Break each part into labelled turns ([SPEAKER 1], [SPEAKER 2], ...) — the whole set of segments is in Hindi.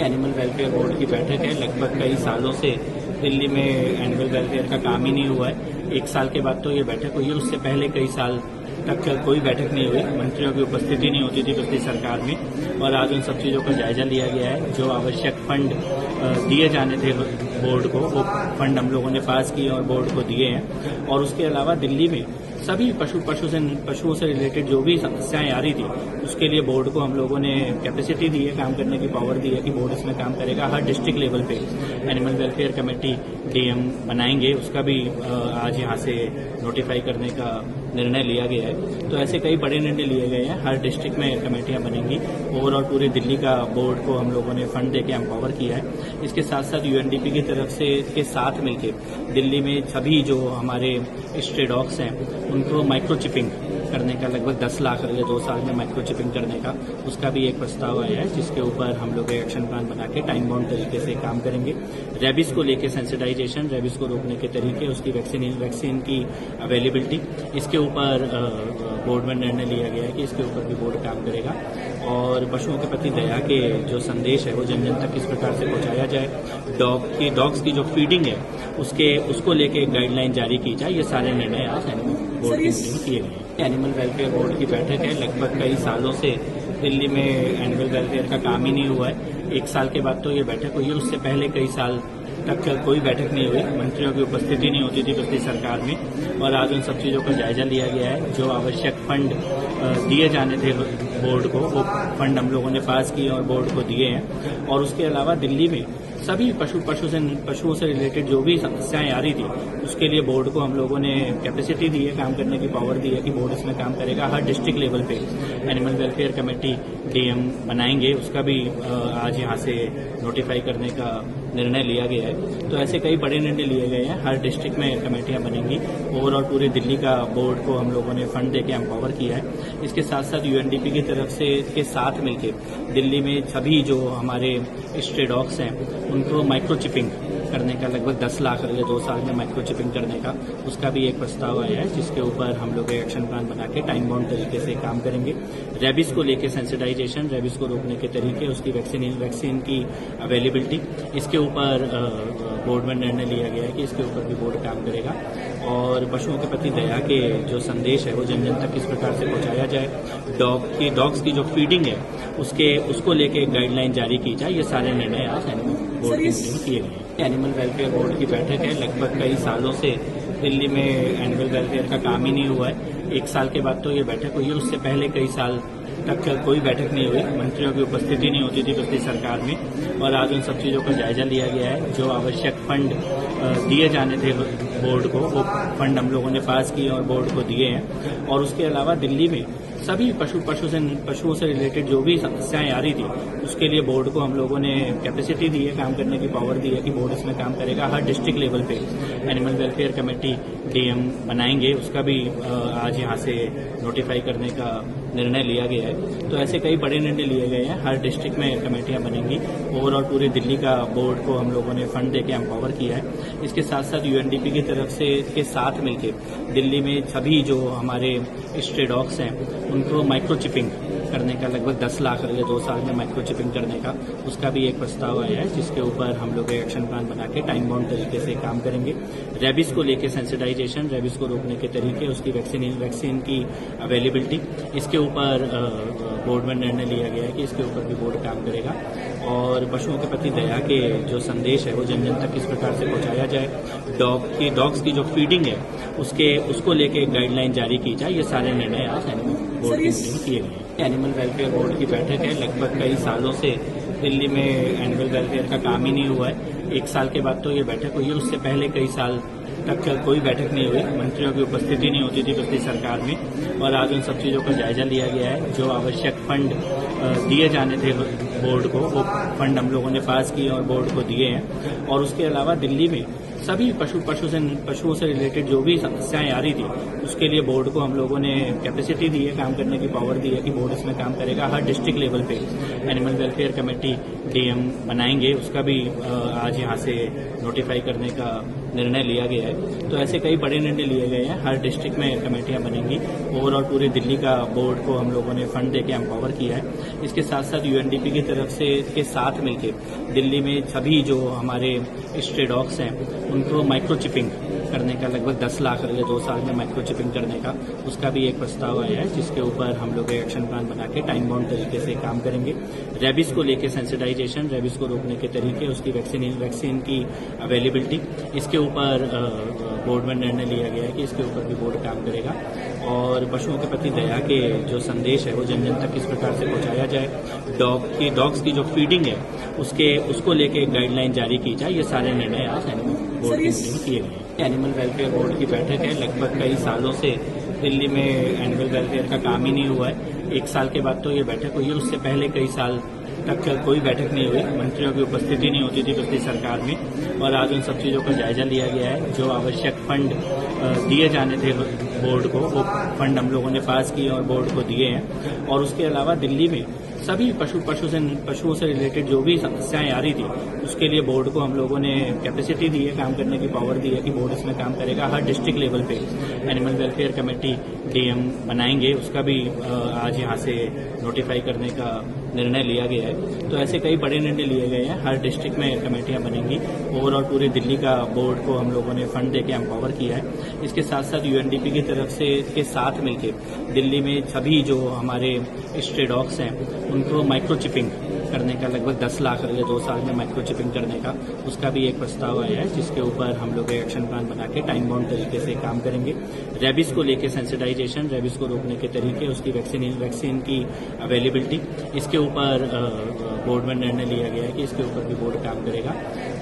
[SPEAKER 1] एनिमल वेलफेयर बोर्ड की बैठक है। लगभग कई सालों से दिल्ली में एनिमल वेलफेयर का काम ही नहीं हुआ है। 1 साल के बाद तो ये बैठक हुई है, उससे पहले कई साल तक कोई बैठक नहीं हुई, मंत्रियों की उपस्थिति नहीं होती थी पिछली सरकार में। और आज उन सब चीज़ों का जायजा लिया गया है। जो आवश्यक फंड दिए जाने थे बोर्ड को, वो फंड हम लोगों ने पास किए और बोर्ड को दिए हैं। और उसके अलावा दिल्ली में सभी पशुओं से रिलेटेड जो भी समस्याएं आ रही थी, उसके लिए बोर्ड को हम लोगों ने कैपेसिटी दी है, काम करने की पावर दी है कि बोर्ड इसमें काम करेगा। हर डिस्ट्रिक्ट लेवल पे एनिमल वेलफेयर कमेटी डीएम बनाएंगे, उसका भी आज यहाँ से नोटिफाई करने का निर्णय लिया गया है। तो ऐसे कई बड़े निर्णय लिए गए हैं। हर डिस्ट्रिक्ट में कमेटियां बनेंगी। ओवरऑल पूरे दिल्ली का बोर्ड को हम लोगों ने फंड देके एम्पावर किया है। इसके साथ साथ यूएनडीपी की तरफ से के साथ मिलकर दिल्ली में सभी जो हमारे स्ट्रे डॉग्स हैं उनको माइक्रोचिपिंग करने का, लगभग 10 लाख अगले 2 साल में माइक्रोचिपिंग करने का, उसका भी एक प्रस्ताव आया है, जिसके ऊपर हम लोग एक्शन प्लान बना के टाइम बाउंड तरीके से काम करेंगे। रेबीज को लेके सेंसिटाइजेशन, रेबीज को रोकने के तरीके, उसकी वैक्सीन की अवेलेबिलिटी, इसके ऊपर बोर्ड में निर्णय लिया गया है कि इसके ऊपर भी बोर्ड काम करेगा। और पशुओं के प्रति दया के जो संदेश है वो जन जन तक किस प्रकार से पहुंचाया जाए, डॉग्स की जो फीडिंग है उसको लेके गाइडलाइन जारी की जाए, ये सारे निर्णय आज एनिमल बोर्ड की मीटिंग में किए गए। एनिमल वेलफेयर बोर्ड की बैठक है। लगभग कई सालों से दिल्ली में एनिमल वेलफेयर का काम ही नहीं हुआ है। 1 साल के बाद तो ये बैठक हुई है, उससे पहले कई साल तक कोई बैठक नहीं हुई, मंत्रियों की उपस्थिति नहीं होती थी पिछली सरकार में। और आज उन सब चीज़ों का जायजा लिया गया है। जो आवश्यक फंड दिए जाने थे बोर्ड को, वो फंड हम लोगों ने पास किए और बोर्ड को दिए हैं। और उसके अलावा दिल्ली में सभी पशुओं से रिलेटेड जो भी समस्याएं आ रही थी, उसके लिए बोर्ड को हम लोगों ने कैपेसिटी दी है, काम करने की पावर दी है कि बोर्ड इसमें काम करेगा। हर डिस्ट्रिक्ट लेवल पे एनिमल वेलफेयर कमेटी डीएम बनाएंगे, उसका भी आज यहाँ से नोटिफाई करने का निर्णय लिया गया है। तो ऐसे कई बड़े निर्णय लिए गए हैं। हर डिस्ट्रिक्ट में कमेटियां बनेंगी। ओवरऑल पूरे दिल्ली का बोर्ड को हम लोगों ने फंड देके एम्पावर किया है। इसके साथ साथ यूएनडीपी की तरफ से के साथ मिलकर दिल्ली में सभी जो हमारे स्ट्रे डॉग्स हैं उनको माइक्रोचिपिंग करने का, लगभग 10 लाख अगले 2 साल में माइक्रोचिपिंग करने का, उसका भी एक प्रस्ताव आया है, जिसके ऊपर हम लोग एक्शन प्लान बना के टाइम बाउंड तरीके से काम करेंगे। रेबीज को लेके सेंसिटाइजेशन, रेबीज को रोकने के तरीके, उसकी वैक्सीन की अवेलेबिलिटी, इसके ऊपर बोर्ड में निर्णय लिया गया है कि इसके ऊपर भी बोर्ड काम करेगा। और पशुओं के प्रति दया के जो संदेश है वो जन जन तक किस प्रकार से पहुंचाया जाए, डॉग्स की जो फीडिंग है उसको लेके गाइडलाइन जारी की जाए, ये सारे निर्णय आज एनिमल बोर्ड की मीटिंग में किए गए। एनिमल वेलफेयर बोर्ड की बैठक है। लगभग कई सालों से दिल्ली में एनिमल वेलफेयर का काम ही नहीं हुआ है। 1 साल के बाद तो ये बैठक हुई है, उससे पहले कई साल तक कोई बैठक नहीं हुई, मंत्रियों की उपस्थिति नहीं होती थी पिछली सरकार में। और आज उन सब चीज़ों का जायजा लिया गया है। जो आवश्यक फंड दिए जाने थे बोर्ड को, वो फंड हम लोगों ने पास किए और बोर्ड को दिए हैं। और उसके अलावा दिल्ली में सभी पशुओं से रिलेटेड जो भी समस्याएं आ रही थी, उसके लिए बोर्ड को हम लोगों ने कैपेसिटी दी है, काम करने की पावर दी है कि बोर्ड इसमें काम करेगा। हर डिस्ट्रिक्ट लेवल पे एनिमल वेलफेयर कमेटी डीएम बनाएंगे, उसका भी आज यहाँ से नोटिफाई करने का निर्णय लिया गया है। तो ऐसे कई बड़े निर्णय लिए गए हैं। हर डिस्ट्रिक्ट में कमेटियां बनेंगी। ओवरऑल पूरे दिल्ली का बोर्ड को हम लोगों ने फंड देके एम्पावर किया है। इसके साथ साथ यूएनडीपी की तरफ से के साथ मिलकर दिल्ली में सभी जो हमारे स्ट्रे डॉग्स हैं उनको माइक्रोचिपिंग करने का, लगभग 10 लाख अगले 2 साल में माइक्रोचिपिंग करने का, उसका भी एक प्रस्ताव आया है, जिसके ऊपर हम लोग एक्शन प्लान बना के टाइम बाउंड तरीके से काम करेंगे। रेबीज को लेके सेंसिटाइजेशन, रेबीज को रोकने के तरीके, उसकी वैक्सीन की अवेलेबिलिटी, इसके ऊपर बोर्ड में निर्णय लिया गया है कि इसके ऊपर भी बोर्ड काम करेगा। और पशुओं के प्रति दया के जो संदेश है वो जन जन तक किस प्रकार से पहुंचाया जाए, डॉग्स की जो फीडिंग है उसको लेके गाइडलाइन जारी की जाए, ये सारे निर्णय आज एनिमल बोर्ड की मीटिंग में किए गए। एनिमल वेलफेयर बोर्ड की बैठक है। लगभग कई सालों से दिल्ली में एनिमल वेलफेयर का काम ही नहीं हुआ है। 1 साल के बाद तो ये बैठक हुई है, उससे पहले कई साल तक कोई बैठक नहीं हुई, मंत्रियों की उपस्थिति नहीं होती थी पिछली सरकार में। और आज उन सब चीज़ों का जायजा लिया गया है। जो आवश्यक फंड दिए जाने थे बोर्ड को, वो फंड हम लोगों ने पास किए और बोर्ड को दिए हैं। और उसके अलावा दिल्ली में सभी पशुओं से रिलेटेड जो भी समस्याएं आ रही थी, उसके लिए बोर्ड को हम लोगों ने कैपेसिटी दी है, काम करने की पावर दी है कि बोर्ड इसमें काम करेगा। हर डिस्ट्रिक्ट लेवल पे एनिमल वेलफेयर कमेटी डीएम बनाएंगे, उसका भी आज यहाँ से नोटिफाई करने का निर्णय लिया गया है। तो ऐसे कई बड़े निर्णय लिए गए हैं। हर डिस्ट्रिक्ट में कमेटियां बनेंगी। ओवरऑल पूरे दिल्ली का बोर्ड को हम लोगों ने फंड देके एम्पावर किया है। इसके साथ साथ यूएनडीपी की तरफ से के साथ मिलकर दिल्ली में सभी जो हमारे स्ट्रे डॉग्स हैं उनको माइक्रोचिपिंग करने का लगभग 10 लाख अगले 2 साल में माइक्रोचिपिंग करने का उसका भी एक प्रस्ताव आया है, जिसके ऊपर हम लोग एक्शन प्लान बना के टाइम बाउंड तरीके से काम करेंगे। रेबीज को लेके सेंसिटाइजेशन, रेबीज को रोकने के तरीके, उसकी वैक्सीन की अवेलेबिलिटी, इसके ऊपर बोर्ड में निर्णय लिया गया है कि इसके ऊपर भी बोर्ड काम करेगा। और पशुओं के प्रति दया के जो संदेश है वो जन जन तक किस प्रकार से पहुंचाया जाए, डॉग्स की जो फीडिंग है उसको लेके एक गाइडलाइन जारी की जाए, ये सारे निर्णय आज एनिमल बोर्ड की मीटिंग में किए गए। एनिमल वेलफेयर बोर्ड की बैठक है। लगभग कई सालों से दिल्ली में एनिमल वेलफेयर का काम ही नहीं हुआ है। 1 साल के बाद तो ये बैठक हुई है, उससे पहले कई साल तक कोई बैठक नहीं हुई, मंत्रियों की उपस्थिति नहीं होती थी पिछली सरकार में। और आज उन सब चीजों का जायजा लिया गया है। जो आवश्यक फंड दिए जाने थे बोर्ड को, वो फंड हम लोगों ने पास किए और बोर्ड को दिए हैं। और उसके अलावा दिल्ली में सभी पशुओं से रिलेटेड जो भी समस्याएं आ रही थी उसके लिए बोर्ड को हम लोगों ने कैपेसिटी दी है, काम करने की पावर दी है कि बोर्ड इसमें काम करेगा। हर डिस्ट्रिक्ट लेवल पे एनिमल वेलफेयर कमेटी डीएम बनाएंगे, उसका भी आज यहाँ से नोटिफाई करने का निर्णय लिया गया है। तो ऐसे कई बड़े निर्णय लिए गए हैं। हर डिस्ट्रिक्ट में कमेटियां बनेंगी। ओवरऑल पूरे दिल्ली का बोर्ड को हम लोगों ने फंड देके एम्पावर किया है। इसके साथ साथ यूएनडीपी की तरफ से के साथ मिलकर दिल्ली में सभी जो हमारे स्ट्रे डॉग्स हैं उनको माइक्रोचिपिंग करने का लगभग 10 लाख अगले 2 साल में माइक्रोचिपिंग करने का उसका भी एक प्रस्ताव आया है, जिसके ऊपर हम लोग एक्शन प्लान बना के टाइम बाउंड तरीके से काम करेंगे। रेबीज को लेके सेंसिटाइजेशन, रेबीज को रोकने के तरीके, उसकी वैक्सीन की अवेलेबिलिटी, इसके ऊपर बोर्ड में निर्णय लिया गया है कि इसके ऊपर भी बोर्ड काम करेगा।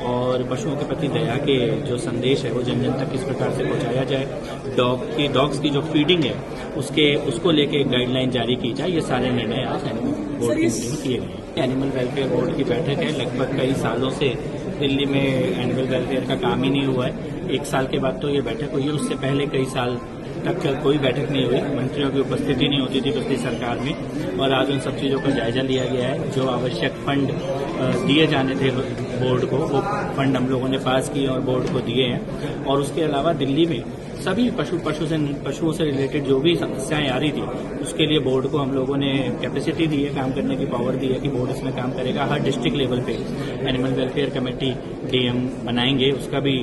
[SPEAKER 1] और पशुओं के प्रति दया के जो संदेश है वो जन जन तक किस प्रकार से पहुंचाया जाए, डॉग्स की जो फीडिंग है उसको लेके एक गाइडलाइन जारी की जाए, ये सारे निर्णय आज एनिमल बोर्ड की मीटिंग में किए गए। एनिमल वेलफेयर बोर्ड की बैठक है। लगभग कई सालों से दिल्ली में एनिमल वेलफेयर का काम ही नहीं हुआ है। 1 साल के बाद तो ये बैठक हुई है, उससे पहले कई साल तक कोई बैठक नहीं हुई, मंत्रियों की उपस्थिति नहीं होती थी पिछली सरकार में। और आज उन सब चीजों का जायजा लिया गया है। जो आवश्यक फंड दिए जाने थे बोर्ड को, वो फंड हम लोगों ने पास किए और बोर्ड को दिए हैं। और उसके अलावा दिल्ली में सभी पशुओं से रिलेटेड जो भी समस्याएं आ रही थी उसके लिए बोर्ड को हम लोगों ने कैपेसिटी दी है, काम करने की पावर दी है कि बोर्ड इसमें काम करेगा। हर डिस्ट्रिक्ट लेवल पे एनिमल वेलफेयर कमेटी डीएम बनाएंगे, उसका भी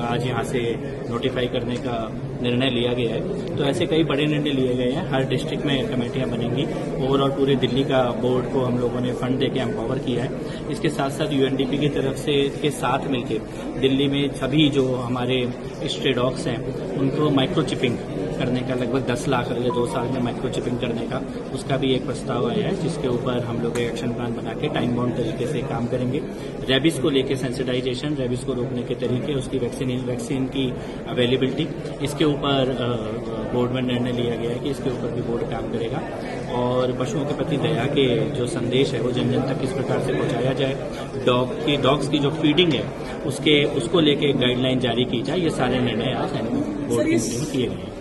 [SPEAKER 1] आज यहाँ से नोटिफाई करने का निर्णय लिया गया है। तो ऐसे कई बड़े निर्णय लिए गए हैं। हर डिस्ट्रिक्ट में कमेटियां बनेंगी। ओवरऑल पूरे दिल्ली का बोर्ड को हम लोगों ने फंड देके एम्पावर किया है। इसके साथ साथ यूएनडीपी की तरफ से के साथ मिलकर दिल्ली में सभी जो हमारे स्ट्रे डॉग्स हैं उनको माइक्रोचिपिंग करने का लगभग 10 लाख अगले 2 साल में माइक्रोचिपिंग करने का उसका भी एक प्रस्ताव आया है, जिसके ऊपर हम लोग एक्शन प्लान बना के टाइम बाउंड तरीके से काम करेंगे। रेबीज को लेके सेंसिटाइजेशन, रेबीज को रोकने के तरीके, उसकी वैक्सीन की अवेलेबिलिटी, इसके ऊपर बोर्ड में निर्णय लिया गया है कि इसके ऊपर भी बोर्ड काम करेगा। और पशुओं के प्रति दया के जो संदेश है वो जन जन तक किस प्रकार से पहुंचाया जाए, डॉग्स की जो फीडिंग है उसको लेके एक गाइडलाइन जारी की जाए, ये सारे निर्णय आज एनिमल बोर्ड की मीटिंग में किए गए।